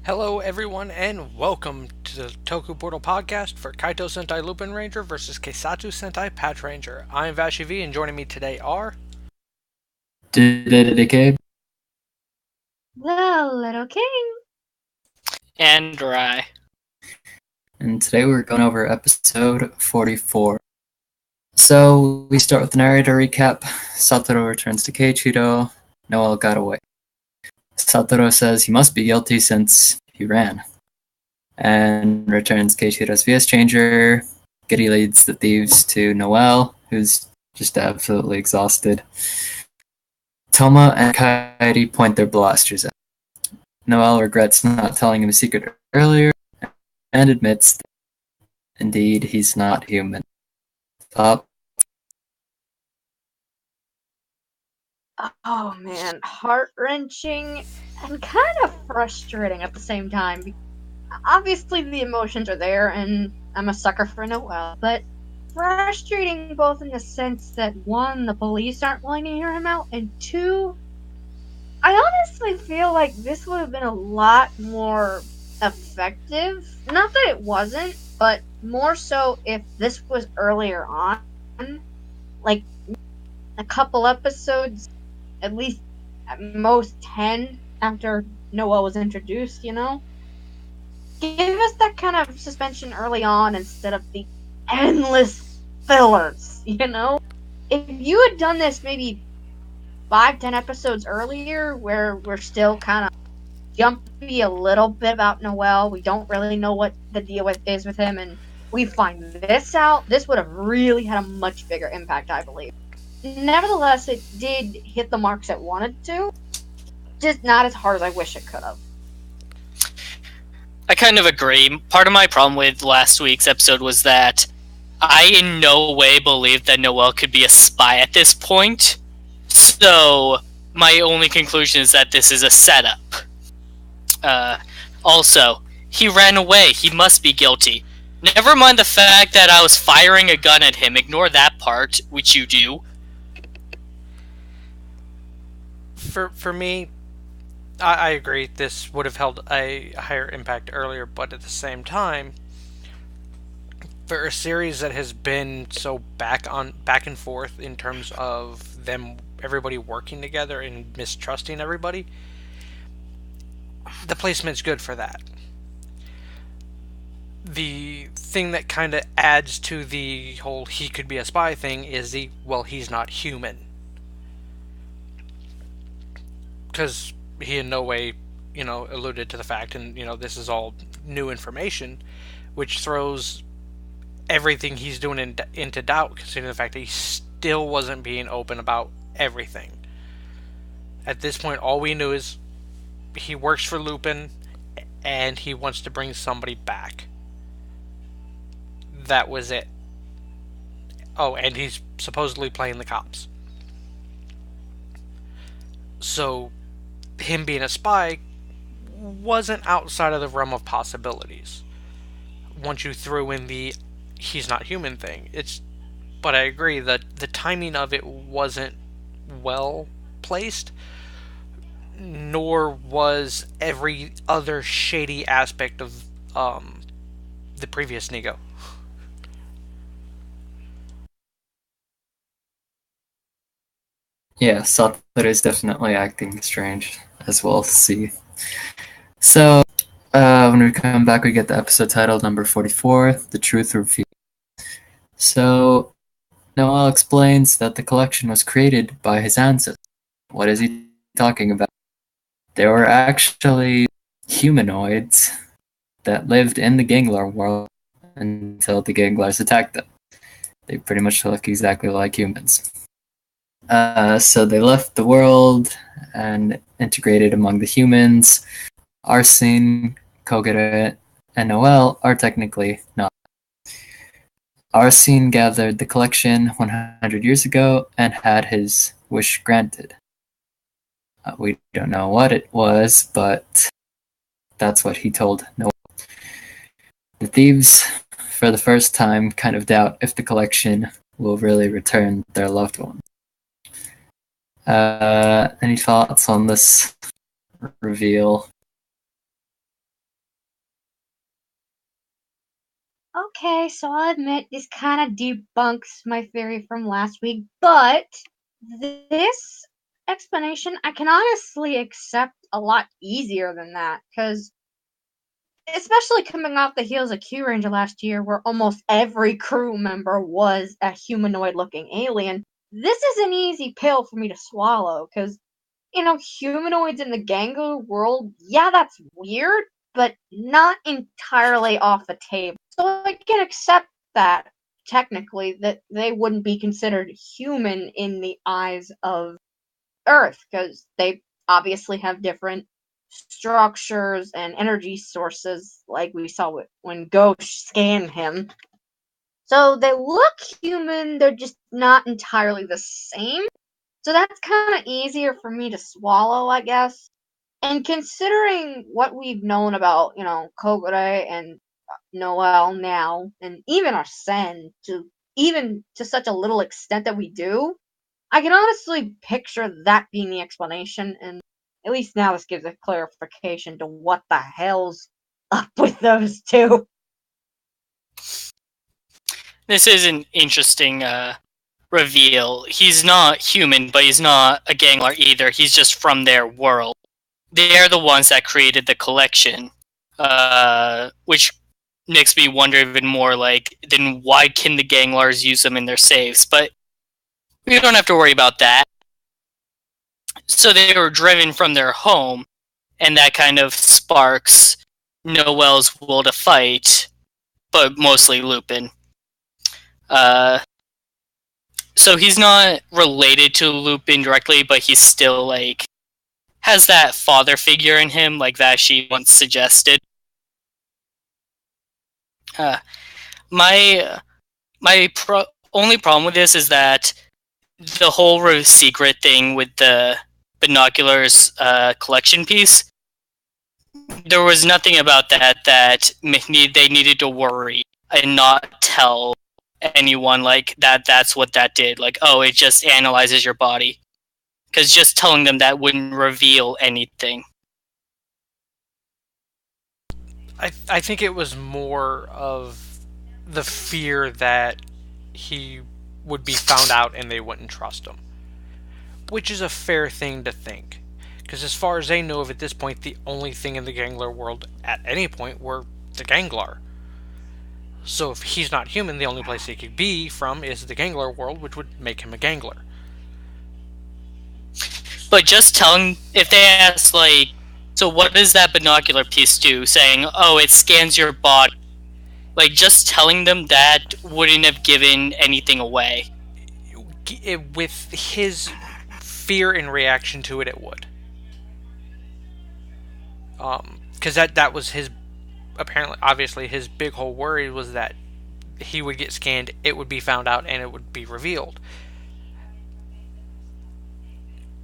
Hello, everyone, and welcome to the Toku Portal podcast for Kaitou Sentai LupinRanger versus Keisatsu Sentai PatoRanger. I am Vashi V, and joining me today are. Decade. The Little King. And dry. And today we're going over episode 44. So we start with the narrator recap. Satoru returns to Keiichiro. Noel got away. Satoru says he must be guilty since he ran. And returns Keiichiro's VS changer. Giddy leads the thieves to Noel, who's just absolutely exhausted. Toma and Kairi point their blasters at him. Noel regrets not telling him a secret earlier and admits that indeed he's not human. Top. Oh man, heart-wrenching and kind of frustrating at the same time. Obviously the emotions are there and I'm a sucker for Noel, but frustrating both in the sense that one, the police aren't willing to hear him out, and two, I honestly feel like this would have been a lot more effective. Not that it wasn't, but more so if this was earlier on. Like a couple episodes, at least at most 10 after Noah was introduced, you know? Give us that kind of suspension early on instead of the endless fillers, you know? If you had done this maybe 5-10 episodes earlier, where we're still kind of jumpy a little bit about Noel, we don't really know what the deal is with him, and we find this out, this would have really had a much bigger impact, I believe. Nevertheless, it did hit the marks it wanted to, just not as hard as I wish it could have. I kind of agree. Part of my problem with last week's episode was that I in no way believed that Noel could be a spy at this point. So, my only conclusion is that this is a setup. Also, he ran away. He must be guilty. Never mind the fact that I was firing a gun at him. Ignore that part, which you do. For me, I agree, this would have held a higher impact earlier, but at the same time, for a series that has been so back and forth in terms of everybody working together and mistrusting everybody, the placement's good for that. The thing that kind of adds to the whole he could be a spy thing is he's not human. Because he in no way, alluded to the fact, and, this is all new information, which throws everything he's doing into doubt, considering the fact that he still wasn't being open about everything. At this point, all we knew is he works for Lupin, and he wants to bring somebody back. That was it. Oh, and he's supposedly playing the cops. So, him being a spy wasn't outside of the realm of possibilities. Once you threw in the he's not human thing, but I agree that the timing of it wasn't well placed, nor was every other shady aspect of the previous Nego. Yeah, Satoru is definitely acting strange as well to see. So, when we come back, we get the episode title number 44, The Truth Revealed. So, Noel explains that the collection was created by his ancestors. What is he talking about? They were actually humanoids that lived in the Ganglar world until the Ganglars attacked them. They pretty much look exactly like humans. So they left the world and integrated among the humans. Arsene, Kogure, and Noel are technically not. Arsene gathered the collection 100 years ago and had his wish granted. We don't know what it was, but that's what he told Noel. The thieves, for the first time, kind of doubt if the collection will really return their loved ones. Any thoughts on this reveal? Okay, so I'll admit this kind of debunks my theory from last week, but this explanation I can honestly accept a lot easier than that, because especially coming off the heels of Q-Ranger last year, where almost every crew member was a humanoid-looking alien, this is an easy pill for me to swallow, because, humanoids in the Gangu world, yeah, that's weird, but not entirely off the table. So I can accept that, technically, that they wouldn't be considered human in the eyes of Earth, because they obviously have different structures and energy sources, like we saw when Ghost scanned him. So they look human, they're just not entirely the same. So that's kind of easier for me to swallow, I guess. And considering what we've known about, Kogure and Noel now, and even Arsene, even to such a little extent that we do, I can honestly picture that being the explanation, and at least now this gives a clarification to what the hell's up with those two. This is an interesting reveal. He's not human, but he's not a Gangler either. He's just from their world. They're the ones that created the collection, which makes me wonder even more, then why can the Ganglars use them in their saves? But we don't have to worry about that. So they were driven from their home, and that kind of sparks Noel's will to fight, but mostly Lupin. So he's not related to Lupin directly, but he's still, has that father figure in him, like Vashi once suggested. My only problem with this is that the whole secret thing with the binoculars collection piece, there was nothing about that they needed to worry and not tell anyone that's what that did. It just analyzes your body. Because just telling them that wouldn't reveal anything. I think it was more of the fear that he would be found out and they wouldn't trust him. Which is a fair thing to think. Because as far as they know of at this point, the only thing in the Gangler world at any point were the Ganglar. So if he's not human, the only place he could be from is the Gangler world, which would make him a Gangler. But just telling, if they ask, so what does that binocular piece do? Saying, it scans your body. Just telling them that wouldn't have given anything away. With his fear in reaction to it, it would. Because that was his, apparently, obviously, his big whole worry was that he would get scanned, it would be found out, and it would be revealed.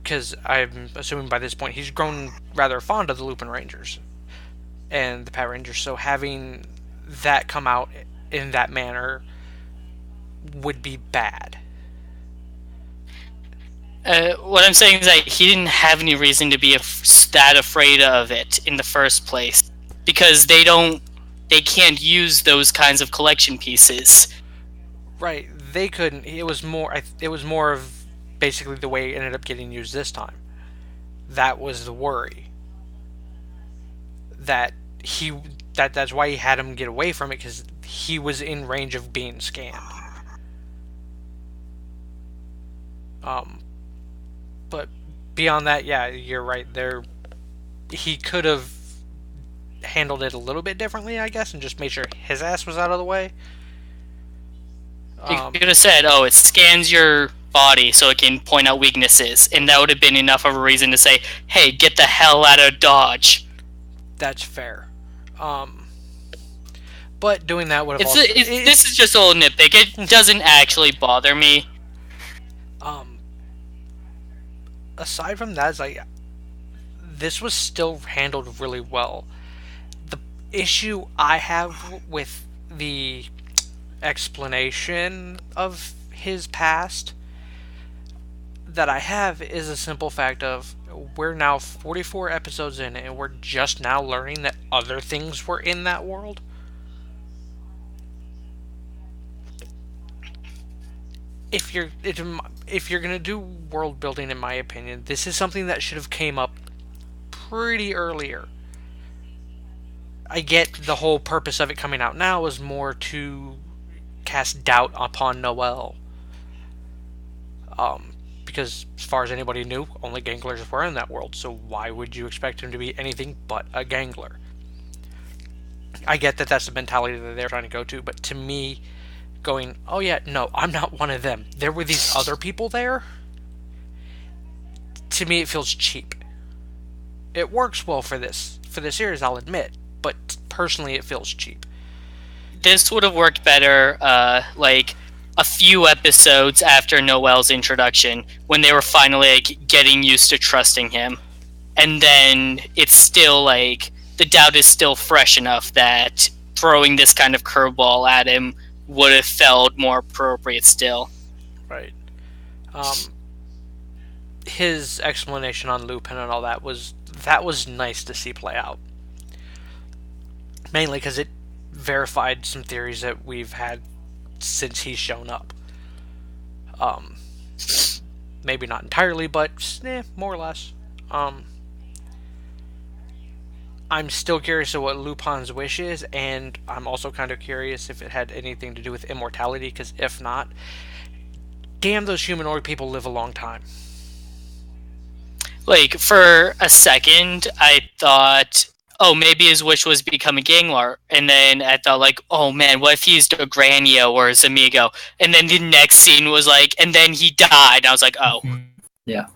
Because I'm assuming by this point he's grown rather fond of the LupinRangers and the PatoRangers, so having that come out in that manner would be bad. What I'm saying is that he didn't have any reason to be that afraid of it in the first place, because they can't use those kinds of collection pieces. Right, they couldn't. It was more of basically the way it ended up getting used this time. That was the worry. That's why he had him get away from it, because he was in range of being scanned. But beyond that, yeah, you're right. He could have handled it a little bit differently, I guess, and just made sure his ass was out of the way. He could have said, it scans your body so it can point out weaknesses, and that would have been enough of a reason to say, hey, get the hell out of Dodge. That's fair. But doing that would have this is just a little nitpick. It doesn't actually bother me. Aside from that, this was still handled really well. The issue I have with the explanation of his past that I have is a simple fact of we're now 44 episodes in and we're just now learning that other things were in that world. if you're gonna do world building, in my opinion, this is something that should have came up pretty earlier. I get the whole purpose of it coming out now is more to cast doubt upon Noel. Because as far as anybody knew, only ganglers were in that world, so why would you expect him to be anything but a gangler? I get that that's the mentality that they're trying to go to, but to me, going, oh yeah, no, I'm not one of them. There were these other people there. To me, it feels cheap. It works well for the series, I'll admit, but personally, it feels cheap. This would have worked better, like a few episodes after Noel's introduction, when they were finally like getting used to trusting him, and then it's still like the doubt is still fresh enough that throwing this kind of curveball at him would have felt more appropriate still. Right. His explanation on Lupin and all that was nice to see play out. Mainly because it verified some theories that we've had since he's shown up. Maybe not entirely, but more or less. I'm still curious of what Lupin's wish is, and I'm also kind of curious if it had anything to do with immortality, because if not, damn, those humanoid people live a long time. Like, for a second, I thought, oh, maybe his wish was become a gangler. And then I thought, like, oh man, what if he's Granio or his amigo? And then the next scene was like, and then he died. And I was like, oh. Yeah.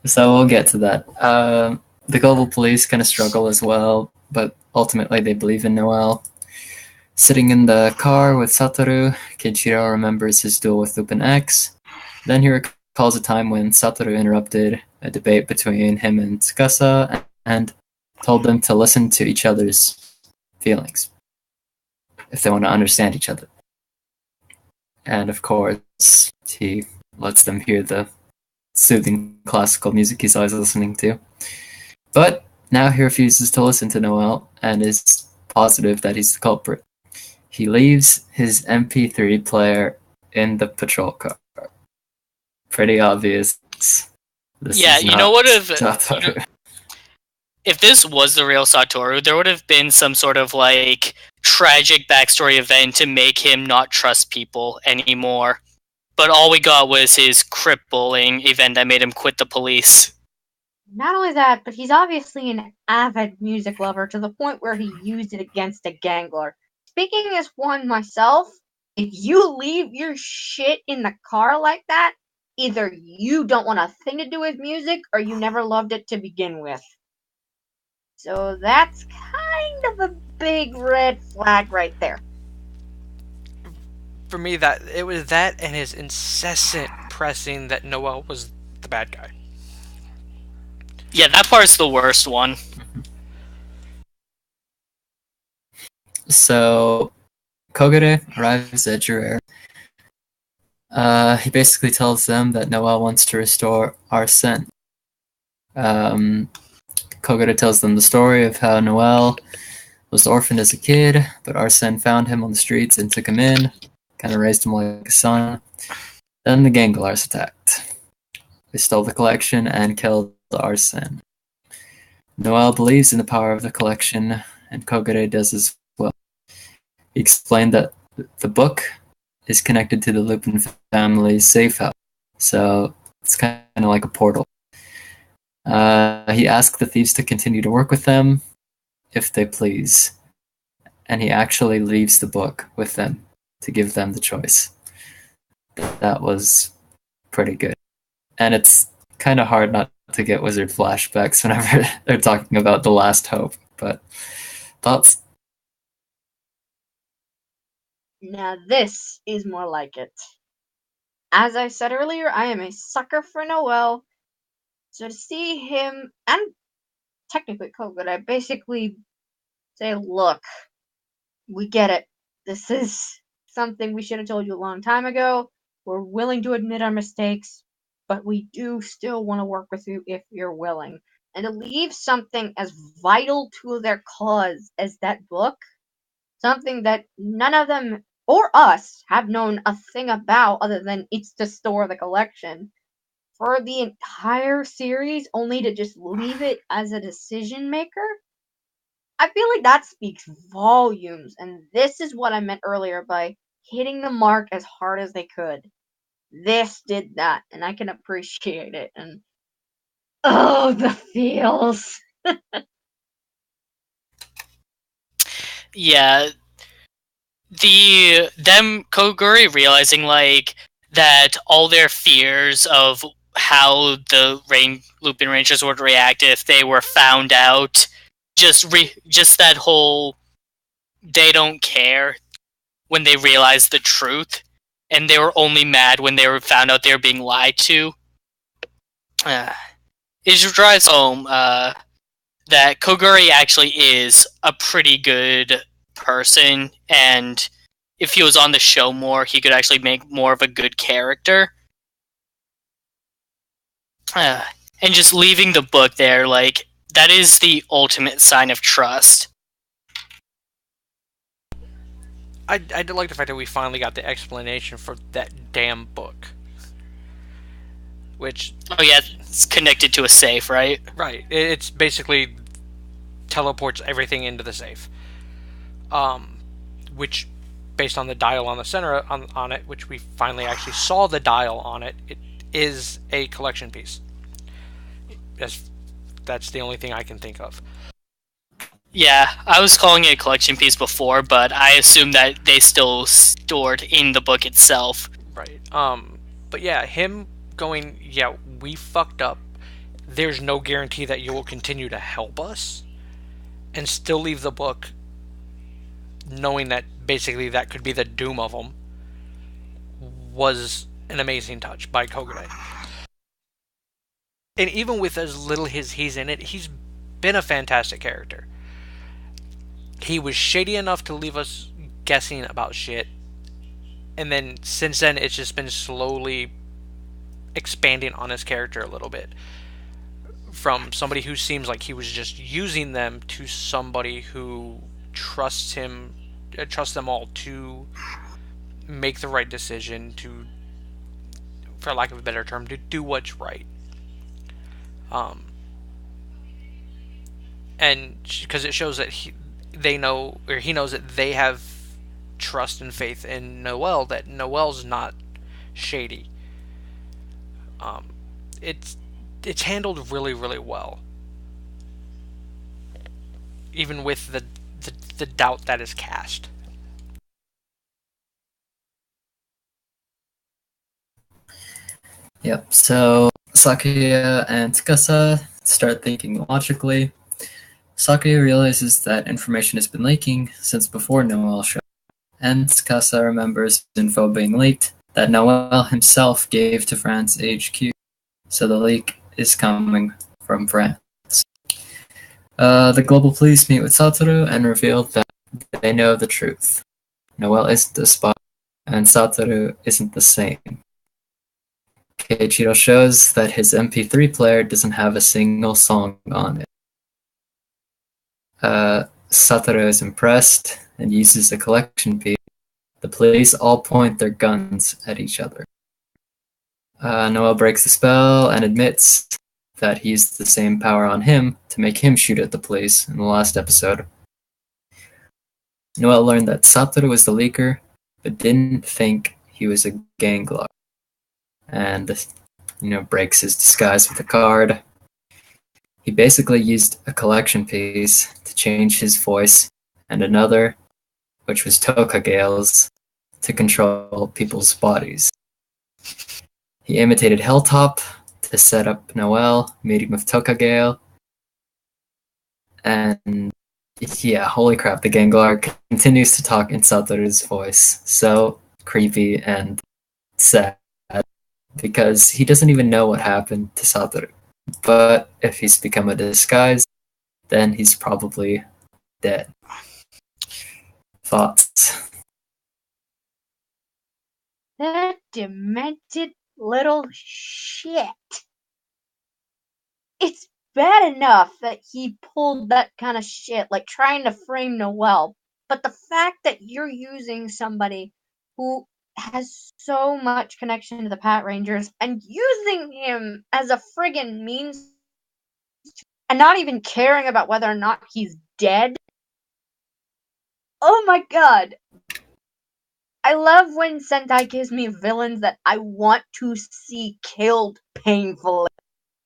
So we'll get to that. The global police kind of struggle as well, but ultimately they believe in Noel. Sitting in the car with Satoru, Keiichiro remembers his duel with Lupin X. Then he recalls a time when Satoru interrupted a debate between him and Tsukasa and told them to listen to each other's feelings if they want to understand each other. And of course, he lets them hear the soothing classical music he's always listening to. But now he refuses to listen to Noel and is positive that he's the culprit. He leaves his MP3 player in the patrol car. Pretty obvious. This Yeah, is you not know what if Satoru. if this was the real Satoru, there would have been some sort of like tragic backstory event to make him not trust people anymore. But all we got was his crippling event that made him quit the police. Not only that, but he's obviously an avid music lover to the point where he used it against a gangler. Speaking as one myself, if you leave your shit in the car like that, either you don't want a thing to do with music or you never loved it to begin with. So that's kind of a big red flag right there. For me, that it was that and his incessant pressing that Noel was the bad guy. Yeah, that part's the worst one. So, Kogure arrives at Jurere. He basically tells them that Noel wants to restore Arsene. Kogure tells them the story of how Noel was orphaned as a kid, but Arsene found him on the streets and took him in, kind of raised him like a son. Then the Ganglars attacked. They stole the collection and killed Arsene. Noel believes in the power of the collection, and Kogure does as well. He explained that the book is connected to the Lupin family's safe house, so it's kind of like a portal. He asked the thieves to continue to work with them, if they please, and he actually leaves the book with them to give them the choice. That was pretty good. And it's kind of hard not to get wizard flashbacks whenever they're talking about the last hope, but thoughts? Now this is more like it. As I said earlier, I am a sucker for Noel, so to see him, and technically Kogure, I basically say, look, we get it. This is something we should have told you a long time ago. We're willing to admit our mistakes, but we do still want to work with you if you're willing. And to leave something as vital to their cause as that book, something that none of them or us, have known a thing about other than it's to store the collection for the entire series only to just leave it as a decision maker. I feel like that speaks volumes, and this is what I meant earlier by hitting the mark as hard as they could. This did that, and I can appreciate it. And oh, the feels. Yeah, them Koguri realizing like that all their fears of how the Lupin Rangers would react if they were found out, just that whole they don't care when they realize the truth, and they were only mad when they were found out they were being lied to. It drives home that Koguri actually is a pretty good person, and if he was on the show more, he could actually make more of a good character. And just leaving the book there, like, that is the ultimate sign of trust. I did like the fact that we finally got the explanation for that damn book. Which... Oh yeah, it's connected to a safe, right? Right. It's basically teleports everything into the safe. Which, based on the dial on the center on it, which we finally actually saw the dial on it, it is a collection piece. That's the only thing I can think of. Yeah, I was calling it a collection piece before, but I assume that they still stored in the book itself. Right. But yeah, him going, yeah, we fucked up. There's no guarantee that you will continue to help us, and still leave the book knowing that basically that could be the doom of them, was an amazing touch by Kogure. And even with as little as he's in it, he's been a fantastic character. He was shady enough to leave us guessing about shit, and then since then it's just been slowly expanding on his character a little bit. From somebody who seems like he was just using them to somebody who trusts him, trusts them all to make the right decision, to, for lack of a better term, to do what's right. And because it shows that he knows that they have trust and faith in Noelle, that Noelle's not shady. It's handled really, really well, even with the doubt that is cast. Yep, so Sakuya and Tsukasa start thinking logically. Sakuya realizes that information has been leaking since before Noelle showed up, and Tsukasa remembers info being leaked that Noelle himself gave to France HQ, so the leak is coming from France. The global police meet with Satoru and reveal that they know the truth. Noelle isn't a spy, and Satoru isn't the same. Keiichiro shows that his MP3 player doesn't have a single song on it. Satoru is impressed and uses a collection piece. The police all point their guns at each other. Noelle breaks the spell and admits that he used the same power on him to make him shoot at the police in the last episode. Noelle learned that Satoru was the leaker, but didn't think he was a gang lord. And, breaks his disguise with a card. He basically used a collection piece to change his voice, and another, which was Tokagale's, to control people's bodies. He imitated Hilltop to set up Noelle meeting with Tokagale. And yeah, holy crap, the Ganglar continues to talk in Satoru's voice. So creepy and sad, because he doesn't even know what happened to Satoru. But if he's become a disguise, then he's probably dead. Thoughts? That demented little shit. It's bad enough that he pulled that kind of shit, like trying to frame Noelle, but the fact that you're using somebody who has so much connection to the Pat Rangers, and using him as a friggin' means and not even caring about whether or not he's dead. Oh my god. I love when Sentai gives me villains that I want to see killed painfully.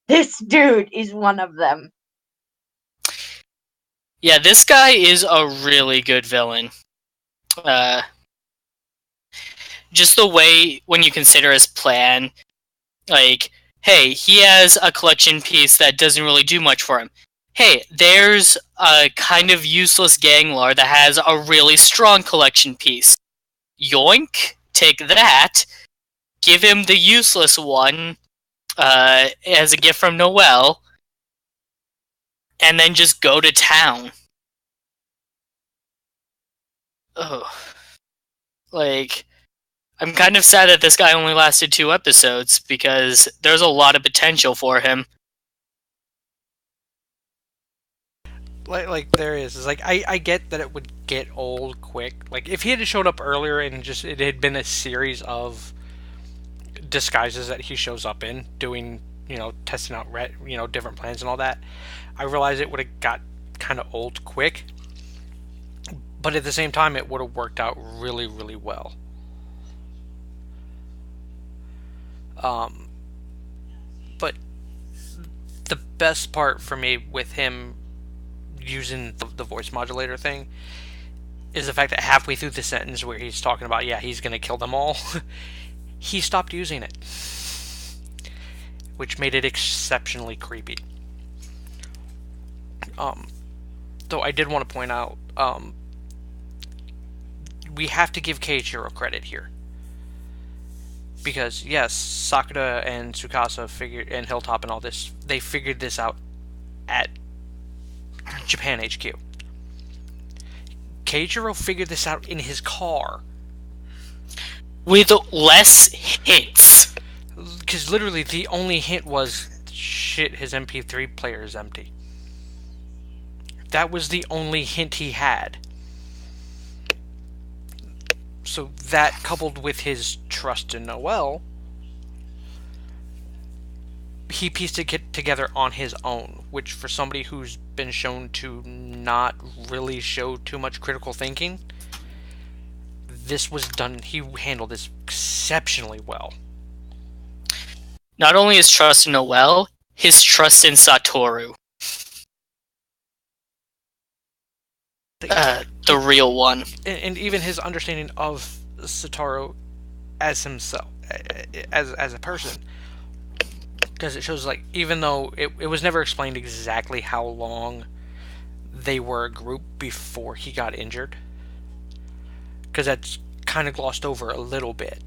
This dude is one of them. Yeah, this guy is a really good villain. Just the way, when you consider his plan, like, hey, he has a collection piece that doesn't really do much for him. Hey, there's a kind of useless gangler that has a really strong collection piece. Yoink, take that, give him the useless one as a gift from Noel, and then just go to town. Ugh. Like, I'm kind of sad that this guy only lasted 2 episodes, because there's a lot of potential for him. Like there is. It's like I get that it would get old quick. Like if he had showed up earlier and just it had been a series of disguises that he shows up in, doing testing out different plans and all that, I realize it would have got kind of old quick. But at the same time, it would have worked out really, really well. But the best part for me with him using the voice modulator thing is the fact that halfway through the sentence where he's talking about, yeah, he's going to kill them all, he stopped using it, which made it exceptionally creepy. Though I did want to point out, we have to give Keiichiro credit here. Because, yes, Sakura and Tsukasa and Hilltop and all this, they figured this out at Japan HQ. Keiichiro figured this out in his car. With less hits. Because literally the only hint was, shit, his MP3 player is empty. That was the only hint he had. So that, coupled with his trust in Noel, he pieced it together on his own, which for somebody who's been shown to not really show too much critical thinking, this was done. He handled this exceptionally well. Not only his trust in Noel, his trust in Satoru. The real one. And even his understanding of Satoru as himself, as a person. Because it shows, like, even though it was never explained exactly how long they were a group before he got injured. Because that's kind of glossed over a little bit.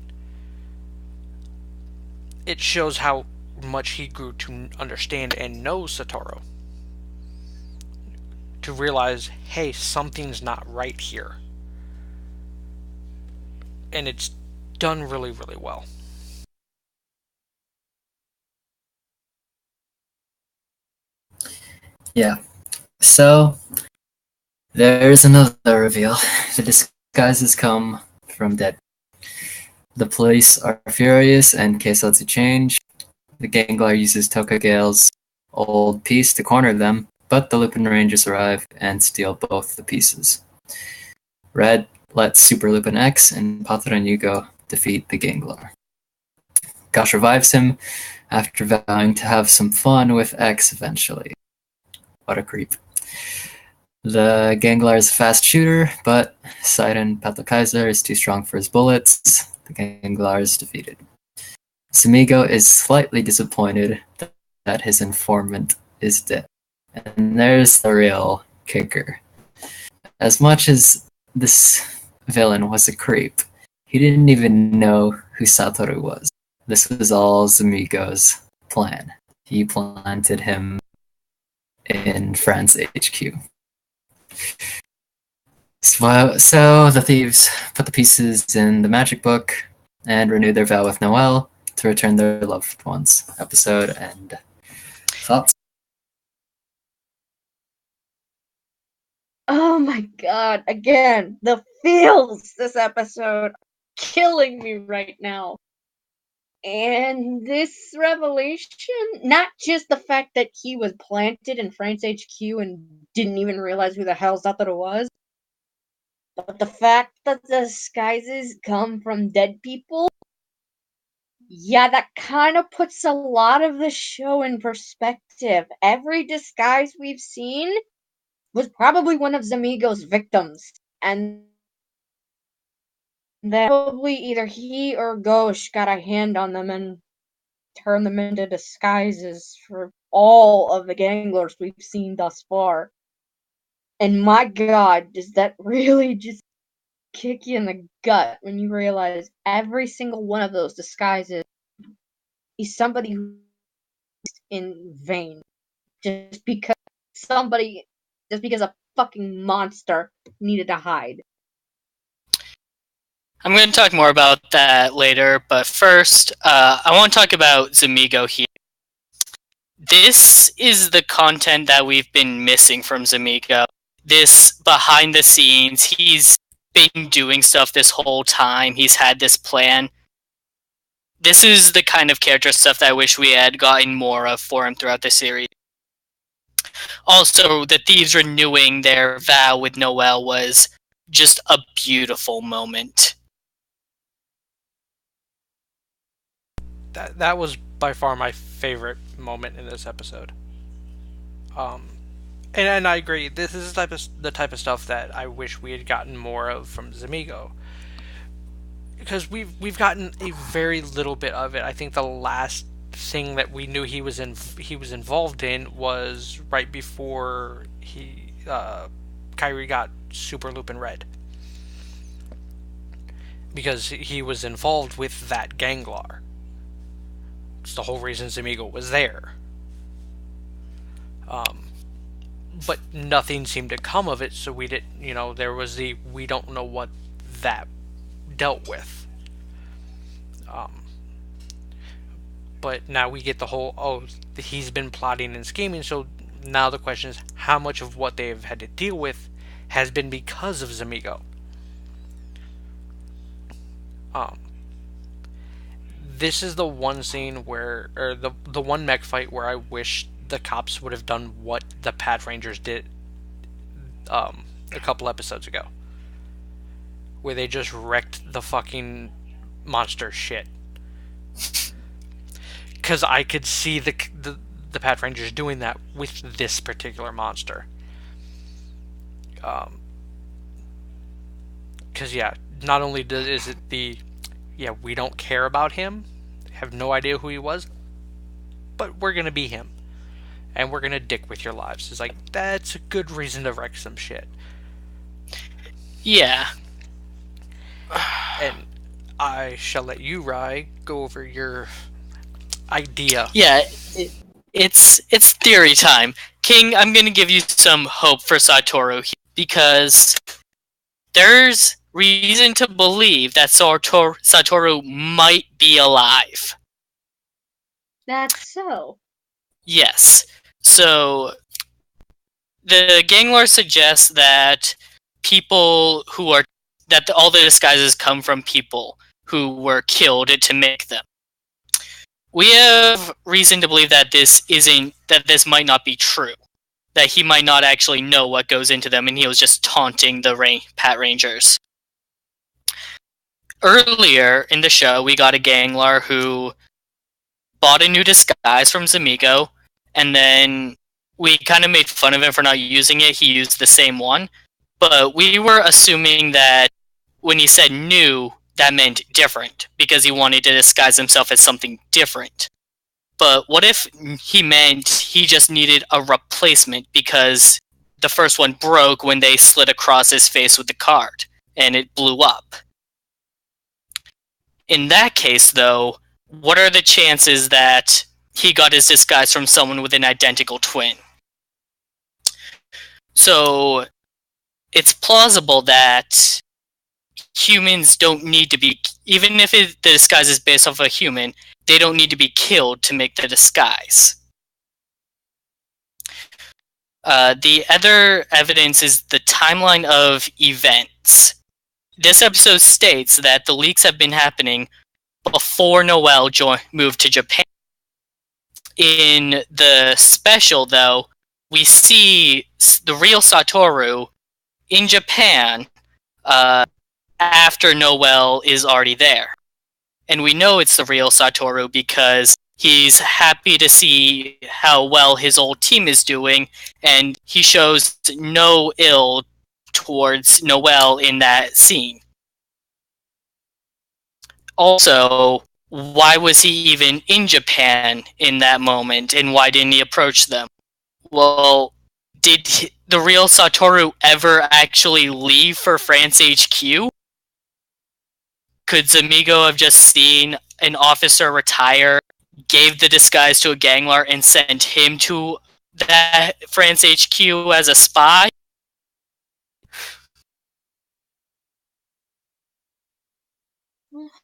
It shows how much he grew to understand and know Satoru. To realize, hey, something's not right here. And it's done really, really well. Yeah. So, there's another reveal. The disguises come from dead. The police are furious and Keisatsu change. The Gangler uses Tokagale's old piece to corner them, but the LupinRangers arrive and steal both the pieces. Red lets Super Lupin X and PatoRanger defeat the Gangler. Gosh revives him after vowing to have some fun with X eventually. What a creep. The Gangler is a fast shooter, but Siren Pato Kaiser is too strong for his bullets. The Gangler is defeated. Sumigo is slightly disappointed that his informant is dead. And there's the real kicker. As much as this villain was a creep, he didn't even know who Satoru was. This was all Sumigo's plan. He planted him in France HQ. So the thieves put the pieces in the magic book and renew their vow with Noel to return their loved ones. Episode and thoughts? Oh my god, again, the feels this episode. killing me right now. And this revelation, not just the fact that he was planted in France HQ and didn't even realize who the hell Satoru was, but the fact that the disguises come from dead people, yeah, that kind of puts a lot of the show in perspective. Every disguise we've seen was probably one of Zamigo's victims, and then probably either he or Ghosh got a hand on them and turned them into disguises for all of the ganglers we've seen thus far. And my god, does that really just kick you in the gut when you realize every single one of those disguises is somebody who's in vain. Just because a fucking monster needed to hide. I'm going to talk more about that later, but first, I want to talk about Zamigo here. This is the content that we've been missing from Zamigo. This behind the scenes, he's been doing stuff this whole time, he's had this plan. This is the kind of character stuff that I wish we had gotten more of for him throughout the series. Also, the thieves renewing their vow with Noelle was just a beautiful moment. That was by far my favorite moment in this episode. And I agree. This is the type of stuff that I wish we had gotten more of from Zamigo, because we've gotten a very little bit of it. I think the last thing that we knew he was involved in was right before Kyrie got Super Lupin Red, because he was involved with that Ganglar. It's the whole reason Zamigo was there. But nothing seemed to come of it, so we didn't, there was we don't know what that dealt with. But now we get the whole, he's been plotting and scheming, so now the question is, how much of what they've had to deal with has been because of Zamigo? This is the one scene or the one mech fight where I wish the cops would have done what the PatoRangers did a couple episodes ago, where they just wrecked the fucking monster shit. Because I could see the PatoRangers doing that with this particular monster. Because not only is it we don't care about him, have no idea who he was, but we're gonna be him, and we're gonna dick with your lives. It's like, that's a good reason to wreck some shit. Yeah. And I shall let you, Rai, go over your idea. Yeah, it's theory time. King, I'm gonna give you some hope for Satoru here, because there's reason to believe that Satoru might be alive. That's so. Yes. So, the Ganglar suggests that all the disguises come from people who were killed to make them. We have reason to believe that this might not be true. That he might not actually know what goes into them, and he was just taunting the PatoRangers. Earlier in the show, we got a Ganglar who bought a new disguise from Zamigo, and then we kind of made fun of him for not using it. He used the same one, but we were assuming that when he said new, that meant different, because he wanted to disguise himself as something different. But what if he meant he just needed a replacement because the first one broke when they slid across his face with the card, and it blew up? In that case, though, what are the chances that he got his disguise from someone with an identical twin? So, it's plausible that humans don't need to be, even if the disguise is based off a human, they don't need to be killed to make the disguise. The other evidence is the timeline of events. this episode states that the leaks have been happening before Noel moved to Japan. In the special, though, we see the real Satoru in Japan after Noel is already there. And we know it's the real Satoru because he's happy to see how well his old team is doing, and he shows no ill towards Noel in that scene. Also, why was he even in Japan in that moment, and why didn't he approach them? Well, did the real Satoru ever actually leave for France HQ? Could Zamigo have just seen an officer retire, gave the disguise to a gangler, and sent him to that France HQ as a spy?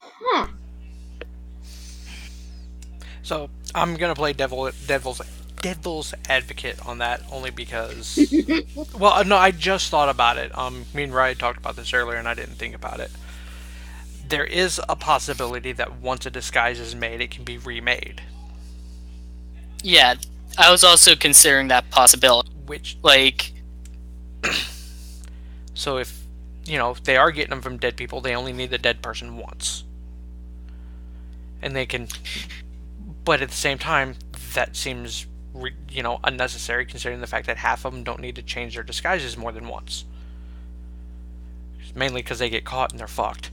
Huh. So I'm gonna play devil's advocate on that only because. Well, no, I just thought about it. Me and Ryan talked about this earlier, and I didn't think about it. There is a possibility that once a disguise is made, it can be remade. Yeah, I was also considering that possibility. Which, like, so if they are getting them from dead people, they only need the dead person once, and they can. But at the same time, that seems unnecessary, considering the fact that half of them don't need to change their disguises more than once. Mainly because they get caught and they're fucked.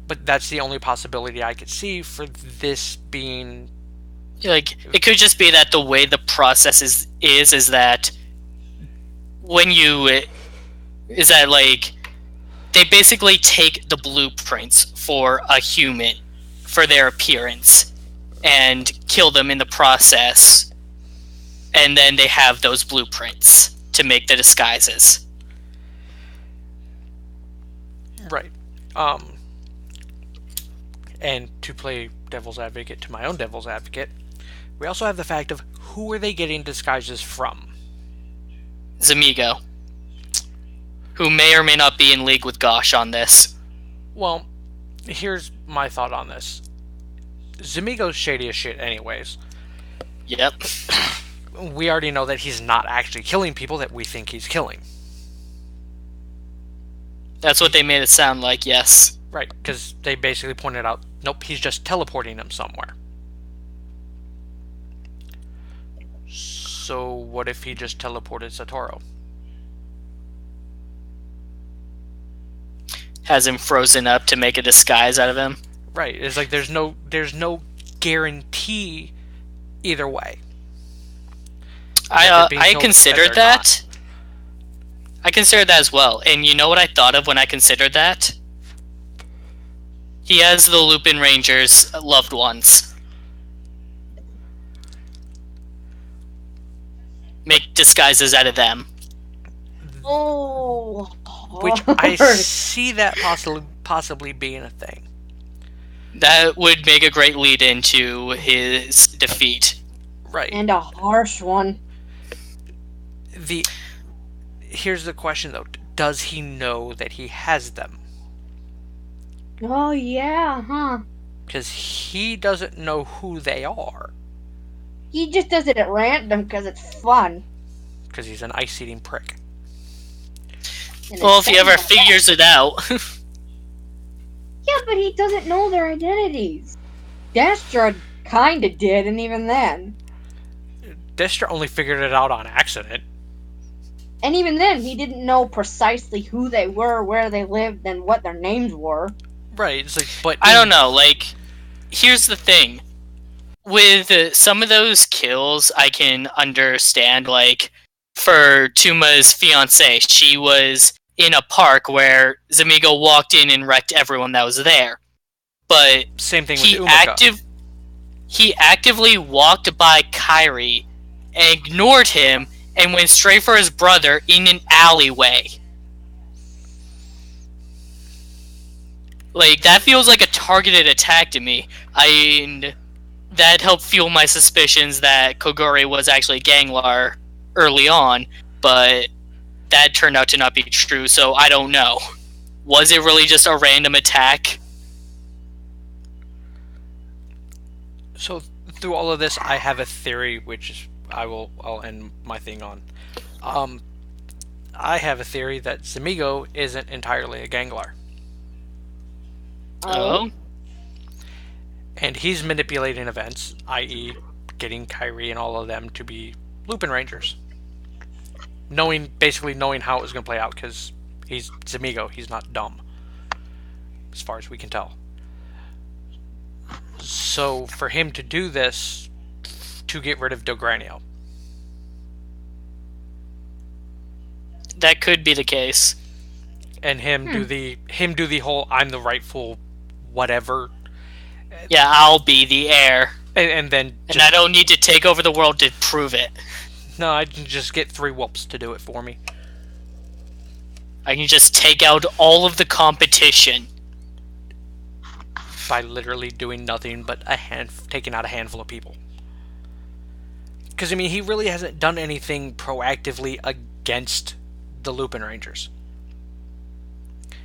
But that's the only possibility I could see for this being. Like, it could just be that the way the process is that when you is that like they basically take the blueprints for a human for their appearance and kill them in the process, and then they have those blueprints to make the disguises. Right. And to play devil's advocate to my own devil's advocate, we also have the fact of who are they getting disguises from? Zamigo, who may or may not be in league with Gosh on this. Well, here's my thought on this. Zamigo's shady as shit anyways. Yep. We already know that he's not actually killing people that we think he's killing. That's what they made it sound like, yes. Right, because they basically pointed out, nope, he's just teleporting them somewhere. So what if he just teleported Satoru? Has him frozen up to make a disguise out of him. Right, it's like there's no guarantee either way. I considered that. I considered that as well. And you know what I thought of when I considered that? He has the LupinRanger's loved ones. Make disguises out of them. Oh. Which I see that possibly being a thing. That would make a great lead into his defeat. Right. And a harsh one. Here's the question though. Does he know that he has them? Oh yeah, huh? Because he doesn't know who they are. He just does it at random because it's fun. Because he's an ice-eating prick. Well, if he ever figures it out. Yeah, but he doesn't know their identities. Destra kinda did, and even then. Destra only figured it out on accident. And even then, he didn't know precisely who they were, where they lived, and what their names were. Right, it's like, but... I don't know, like, here's the thing. With some of those kills, I can understand, like, for Tuma's fiancée, she was in a park where Zamigo walked in and wrecked everyone that was there. But same thing with Umika. He actively walked by Kairi, ignored him, and went straight for his brother in an alleyway. Like, that feels like a targeted attack to me. And that helped fuel my suspicions that Kogori was actually Ganglar early on. but that turned out to not be true, so I don't know. Was it really just a random attack? So through all of this, I have a theory, which I'll end my thing on. I have a theory that Zamigo isn't entirely a Ganglar. Oh? And he's manipulating events, i.e. getting Kyrie and all of them to be LupinRangers. Basically knowing how it was going to play out, because he's Zamigo, he's not dumb. As far as we can tell. So for him to do this, to get rid of Dogranio. That could be the case. And him do the whole I'm the rightful whatever. Yeah, I'll be the heir. And then And I don't need to take over the world to prove it. No, I can just get 3 whoops to do it for me. I can just take out all of the competition. By literally doing nothing but taking out a handful of people. Because, I mean, he really hasn't done anything proactively against the LupinRangers.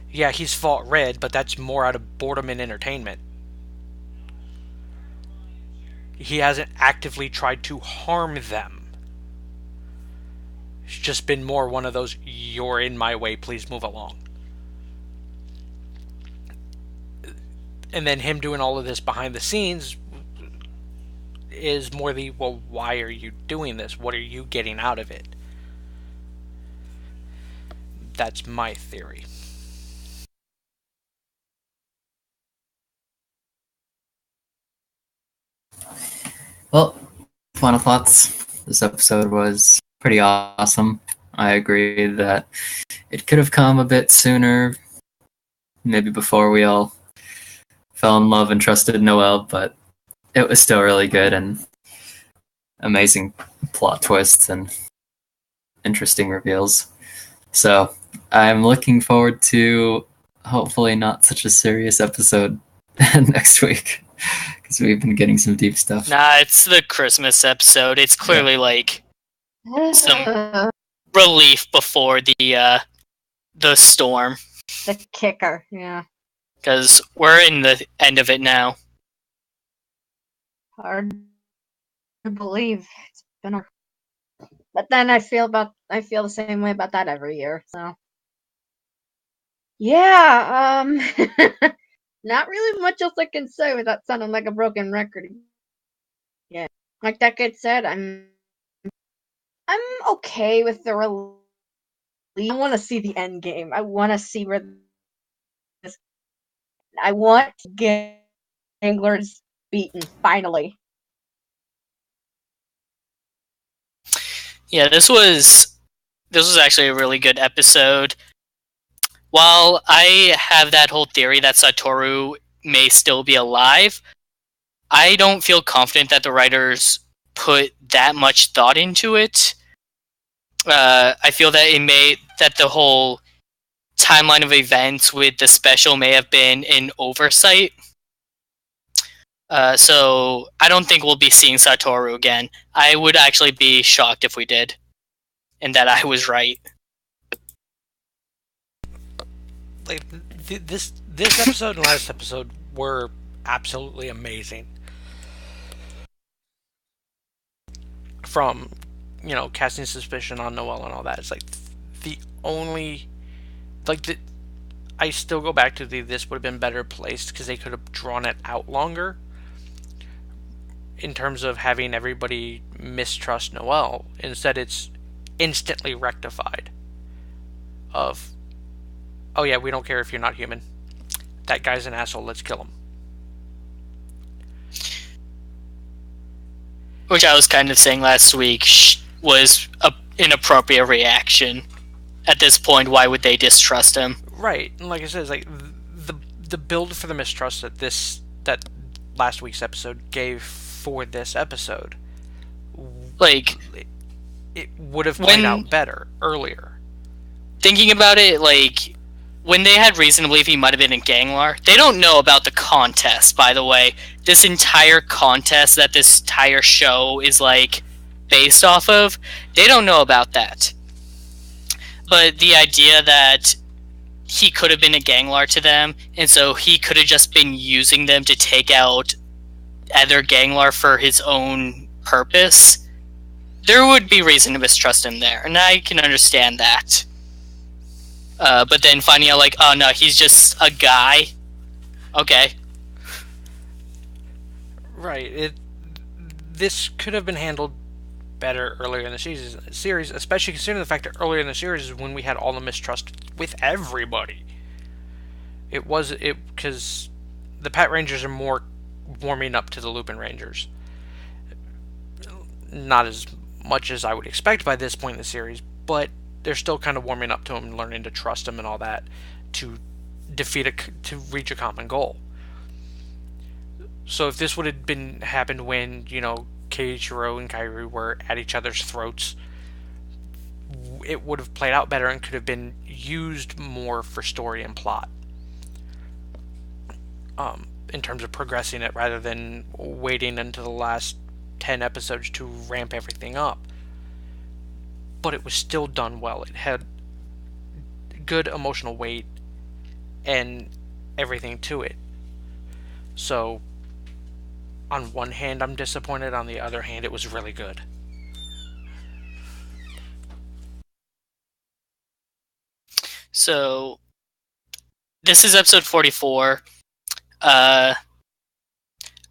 Yeah, he's fought Red, but that's more out of boredom and entertainment. He hasn't actively tried to harm them. It's just been more one of those, you're in my way, please move along. And then him doing all of this behind the scenes is more the, well, why are you doing this? What are you getting out of it? That's my theory. Well, final thoughts. This episode was pretty awesome. I agree that it could have come a bit sooner, maybe before we all fell in love and trusted Noel, but it was still really good and amazing plot twists and interesting reveals. So I'm looking forward to hopefully not such a serious episode next week, because we've been getting some deep stuff. Nah, it's the Christmas episode. It's clearly like some relief before the storm. The kicker, yeah. Because we're in the end of it now. Hard to believe. It's been a... But then I feel the same way about that every year, so. Yeah, not really much else I can say without sounding like a broken record. Yeah. Like that kid said, I'm okay with the release. I want to see the end game. I want to see where this. I want to get Anglers beaten finally. Yeah, this was actually a really good episode. While I have that whole theory that Satoru may still be alive, I don't feel confident that the writers put that much thought into it. I feel that the whole timeline of events with the special may have been an oversight. So I don't think we'll be seeing Satoru again. I would actually be shocked if we did, and that I was right. Like this episode and last episode were absolutely amazing. From, casting suspicion on Noel and all that. It's like the only, I still go back to this would have been better placed because they could have drawn it out longer. In terms of having everybody mistrust Noel, instead it's instantly rectified. Of, oh yeah, we don't care if you're not human. That guy's an asshole, let's kill him. Which I was kind of saying last week was an inappropriate reaction. At this point, why would they distrust him? Right, and like I said, it's like the build for the mistrust that last week's episode gave for this episode, like, it would have played out better earlier. Thinking about it, like, when they had reason to believe he might have been a Ganglar, they don't know about the contest, by the way. This entire contest that this entire show is, like, based off of, they don't know about that. but the idea that he could have been a ganglar to them, and so he could have just been using them to take out other ganglar for his own purpose, there would be reason to mistrust him there, and I can understand that. But then finding out, like, oh no, he's just a guy. Okay. Right. This could have been handled better earlier in the series, especially considering the fact that earlier in the series is when we had all the mistrust with everybody. It because the Pat Rangers are more warming up to the Lupin Rangers. Not as much as I would expect by this point in the series, but they're still kind of warming up to him and learning to trust him and all that to to reach a common goal. So if this would have happened when, Keiichiro and Kairi were at each other's throats, it would have played out better and could have been used more for story and plot. In terms of progressing it rather than waiting until the last 10 episodes to ramp everything up. But it was still done well. It had good emotional weight and everything to it. So, on one hand, I'm disappointed. On the other hand, it was really good. So, this is episode 44.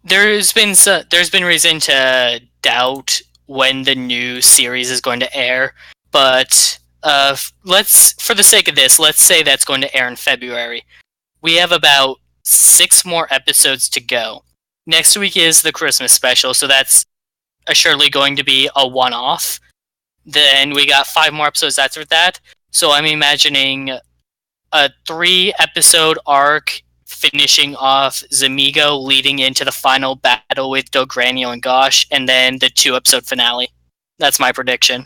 There's been reason to doubt when the new series is going to air, but for the sake of this, let's say that's going to air in February. We have about 6 more episodes to go. Next week is the Christmas special, so that's assuredly going to be a one-off. Then we got 5 more episodes after that, so I'm imagining a 3-episode arc finishing off Zamigo, leading into the final battle with Dogranio and Gosh, and then the 2-episode finale. That's my prediction.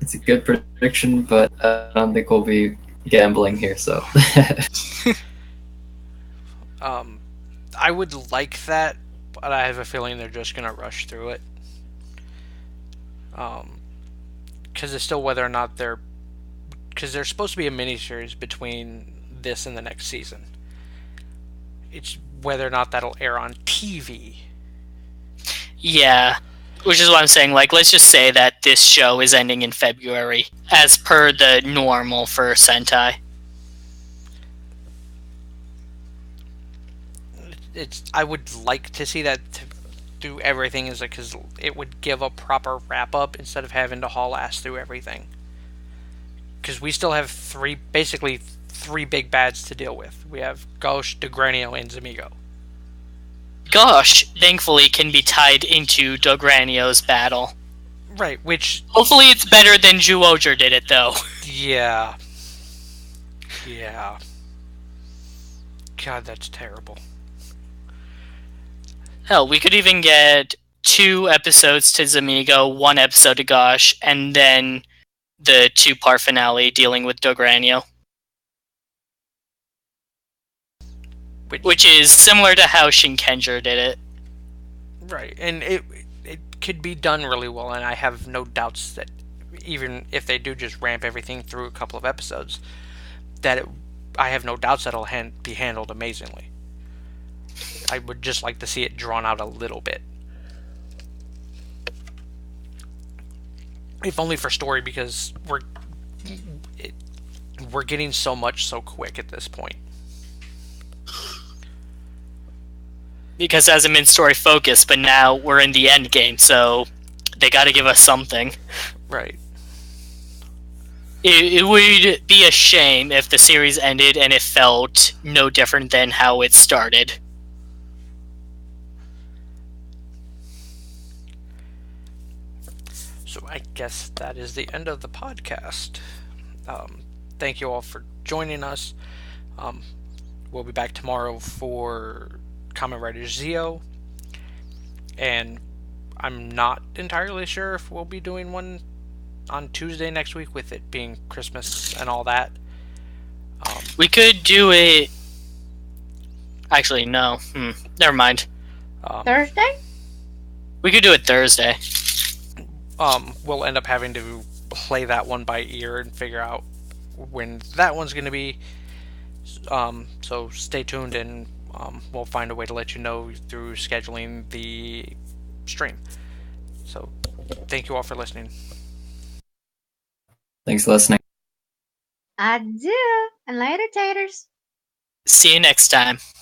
It's a good prediction, but I don't think we'll be gambling here, so. I would like that, but I have a feeling they're just going to rush through it. Because it's still whether or not because there's supposed to be a miniseries between this and the next season. It's whether or not that'll air on TV. Yeah, which is what I'm saying. Like, let's just say that this show is ending in February, as per the normal for Sentai. I would like to see that do everything because it would give a proper wrap up instead of having to haul ass through everything. Because we still have basically three big bads to deal with. We have Gosh, Dogranio, and Zamigo. Gosh, thankfully, can be tied into Dogranio's battle. Right, which... Hopefully it's better than Juoger did it, though. Yeah. God, that's terrible. Hell, we could even get 2 episodes to Zamigo, 1 episode to Gosh, and then the 2-part finale dealing with Dogranio. Which is similar to how Shinkenger did it. Right, and it could be done really well, and I have no doubts that even if they do just ramp everything through a couple of episodes, I have no doubts that it'll be handled amazingly. I would just like to see it drawn out a little bit. If only for story, because we're getting so much so quick at this point. Because it hasn't been story focused, but now we're in the end game, so they gotta give us something. Right. It would be a shame if the series ended and it felt no different than how it started. So I guess that is the end of the podcast. Thank you all for joining us. We'll be back tomorrow for Kamen Rider Zeo, and I'm not entirely sure if we'll be doing one on Tuesday next week, with it being Christmas and all that. We could do it... Actually, no. Never mind. Thursday? We could do it Thursday. we'll end up having to play that one by ear and figure out when that one's going to be. So stay tuned, and we'll find a way to let you know through scheduling the stream. So thank you all for listening. Thanks for listening. Adieu, and later, taters. See you next time.